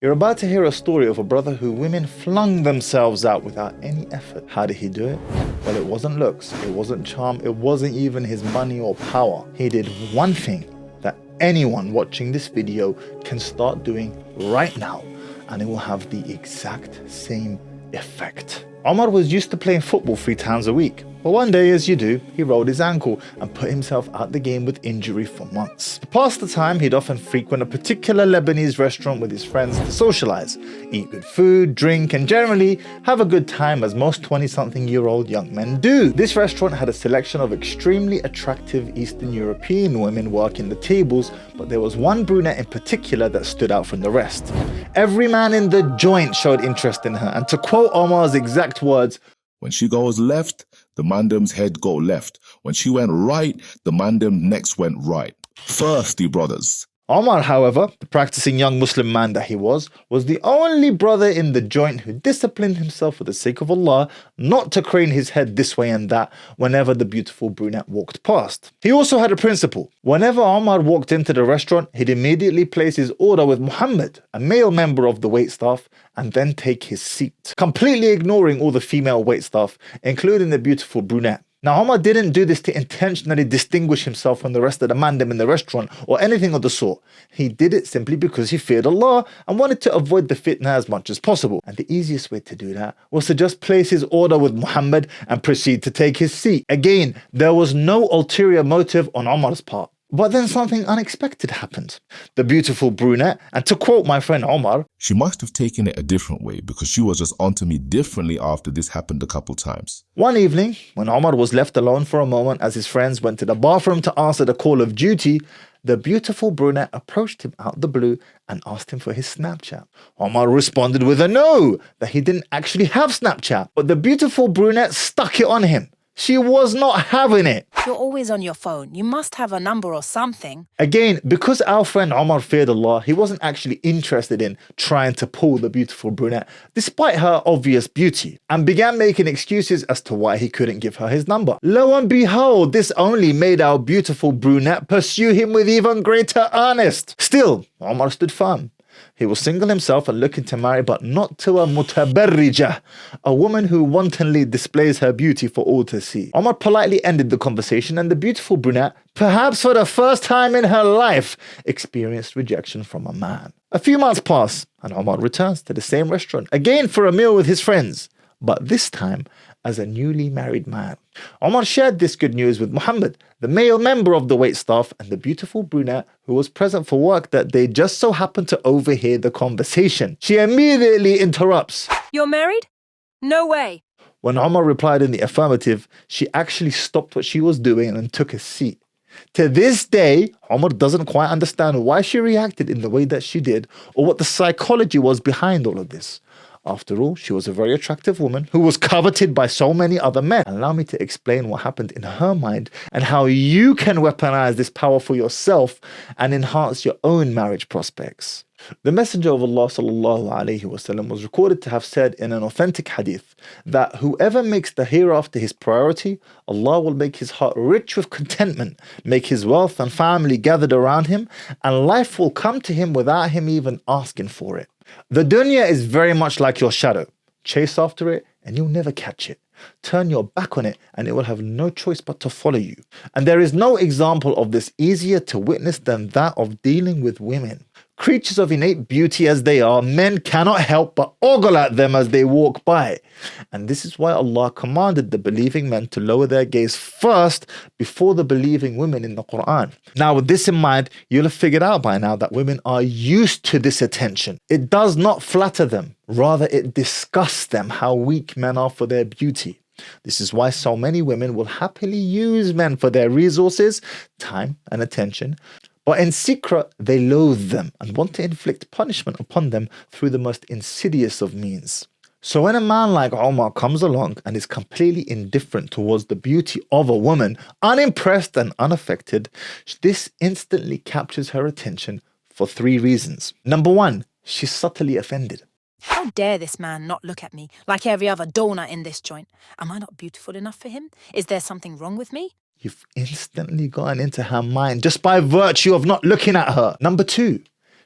You're about to hear a story of a brother who women flung themselves out without any effort. How did he do it? Well, it wasn't looks, it wasn't charm, it wasn't even his money or power. He did one thing that anyone watching this video can start doing right now, and it will have the exact same effect. Omar was used to playing football 3 times a week. But one day, as you do, he rolled his ankle and put himself out the game with injury for months. To pass the time, he'd often frequent a particular Lebanese restaurant with his friends to socialize, eat good food, drink, and generally have a good time as most 20-something-year-old young men do. This restaurant had a selection of extremely attractive Eastern European women working the tables, but there was one brunette in particular that stood out from the rest. Every man in the joint showed interest in her, and to quote Omar's exact words, "When she goes left, the mandem's head go left. When she went right, the mandem next went right. Thirsty brothers." Omar, however, the practicing young Muslim man that he was the only brother in the joint who disciplined himself for the sake of Allah not to crane his head this way and that whenever the beautiful brunette walked past. He also had a principle. Whenever Omar walked into the restaurant, he'd immediately place his order with Muhammad, a male member of the waitstaff, and then take his seat, completely ignoring all the female waitstaff, including the beautiful brunette. Now, Omar didn't do this to intentionally distinguish himself from the rest of the mandem in the restaurant or anything of the sort. He did it simply because he feared Allah and wanted to avoid the fitna as much as possible. And the easiest way to do that was to just place his order with Muhammad and proceed to take his seat. Again, there was no ulterior motive on Omar's part. But then something unexpected happened. The beautiful brunette, and to quote my friend Omar, "She must have taken it a different way because she was just onto me differently after this happened a couple times." One evening, when Omar was left alone for a moment as his friends went to the bathroom to answer the call of duty, the beautiful brunette approached him out the blue and asked him for his Snapchat. Omar responded with a no, that he didn't actually have Snapchat, but the beautiful brunette stuck it on him. She was not having it. "You're always on your phone. You must have a number or something." Again, because our friend Omar feared Allah, he wasn't actually interested in trying to pull the beautiful brunette, despite her obvious beauty, and began making excuses as to why he couldn't give her his number. Lo and behold, this only made our beautiful brunette pursue him with even greater earnest. Still, Omar stood firm. He was single himself and looking to marry, but not to a mutabarrijah, a woman who wantonly displays her beauty for all to see. Omar politely ended the conversation, and the beautiful brunette, perhaps for the first time in her life, experienced rejection from a man. A few months pass, and Omar returns to the same restaurant, again for a meal with his friends, but this time as a newly married man. Omar shared this good news with Muhammad, the male member of the waitstaff, and the beautiful brunette who was present for work that day just so happened to overhear the conversation. She immediately interrupts. "You're married? No way." When Omar replied in the affirmative, she actually stopped what she was doing and took a seat. To this day, Omar doesn't quite understand why she reacted in the way that she did or what the psychology was behind all of this. After all, she was a very attractive woman who was coveted by so many other men. Allow me to explain what happened in her mind and how you can weaponize this power for yourself and enhance your own marriage prospects. The Messenger of Allah ﷺ was recorded to have said in an authentic hadith that whoever makes the hereafter his priority, Allah will make his heart rich with contentment, make his wealth and family gathered around him, and life will come to him without him even asking for it. The dunya is very much like your shadow. Chase after it and you'll never catch it. Turn your back on it and it will have no choice but to follow you. And there is no example of this easier to witness than that of dealing with women. Creatures of innate beauty as they are, men cannot help but ogle at them as they walk by. And this is why Allah commanded the believing men to lower their gaze first before the believing women in the Quran. Now, with this in mind, you'll have figured out by now that women are used to this attention. It does not flatter them. Rather, it disgusts them how weak men are for their beauty. This is why so many women will happily use men for their resources, time, and attention. But in secret, they loathe them and want to inflict punishment upon them through the most insidious of means. So when a man like Omar comes along and is completely indifferent towards the beauty of a woman, unimpressed and unaffected, this instantly captures her attention for 3 reasons. Number 1, she's subtly offended. "How dare this man not look at me like every other donut in this joint? Am I not beautiful enough for him? Is there something wrong with me?" You've instantly gotten into her mind just by virtue of not looking at her. Number 2,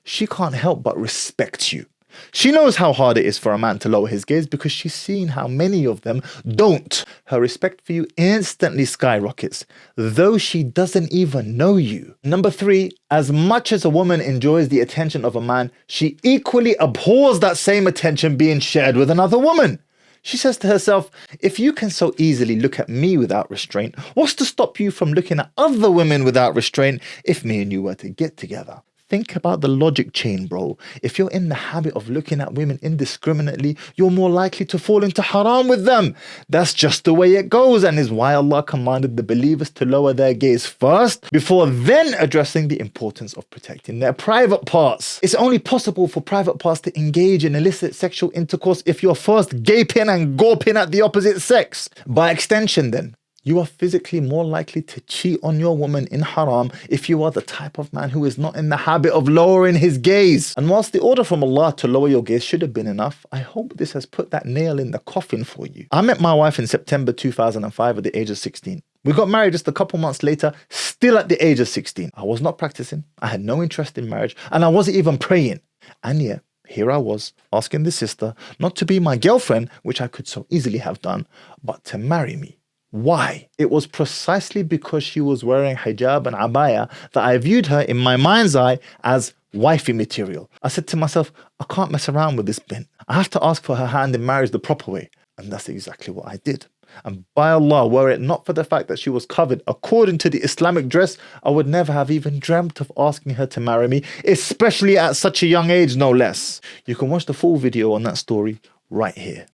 she can't help but respect you. She knows how hard it is for a man to lower his gaze because she's seen how many of them don't. Her respect for you instantly skyrockets, though she doesn't even know you. Number 3, as much as a woman enjoys the attention of a man, she equally abhors that same attention being shared with another woman. She says to herself, if you can so easily look at me without restraint, what's to stop you from looking at other women without restraint if me and you were to get together? Think about the logic chain, bro. If you're in the habit of looking at women indiscriminately, you're more likely to fall into haram with them. That's just the way it goes, and is why Allah commanded the believers to lower their gaze first, before then addressing the importance of protecting their private parts. It's only possible for private parts to engage in illicit sexual intercourse if you're first gaping and gawping at the opposite sex. By extension then, you are physically more likely to cheat on your woman in haram if you are the type of man who is not in the habit of lowering his gaze. And whilst the order from Allah to lower your gaze should have been enough, I hope this has put that nail in the coffin for you. I met my wife in September 2005 at the age of 16. We got married just a couple months later, still at the age of 16. I was not practicing, I had no interest in marriage, and I wasn't even praying. And yet, here I was, asking this sister not to be my girlfriend, which I could so easily have done, but to marry me. Why? It was precisely because she was wearing hijab and abaya that I viewed her in my mind's eye as wifey material. I said to myself, I can't mess around with this bint. I have to ask for her hand in marriage the proper way. And that's exactly what I did. And by Allah, were it not for the fact that she was covered according to the Islamic dress, I would never have even dreamt of asking her to marry me, especially at such a young age, no less. You can watch the full video on that story right here.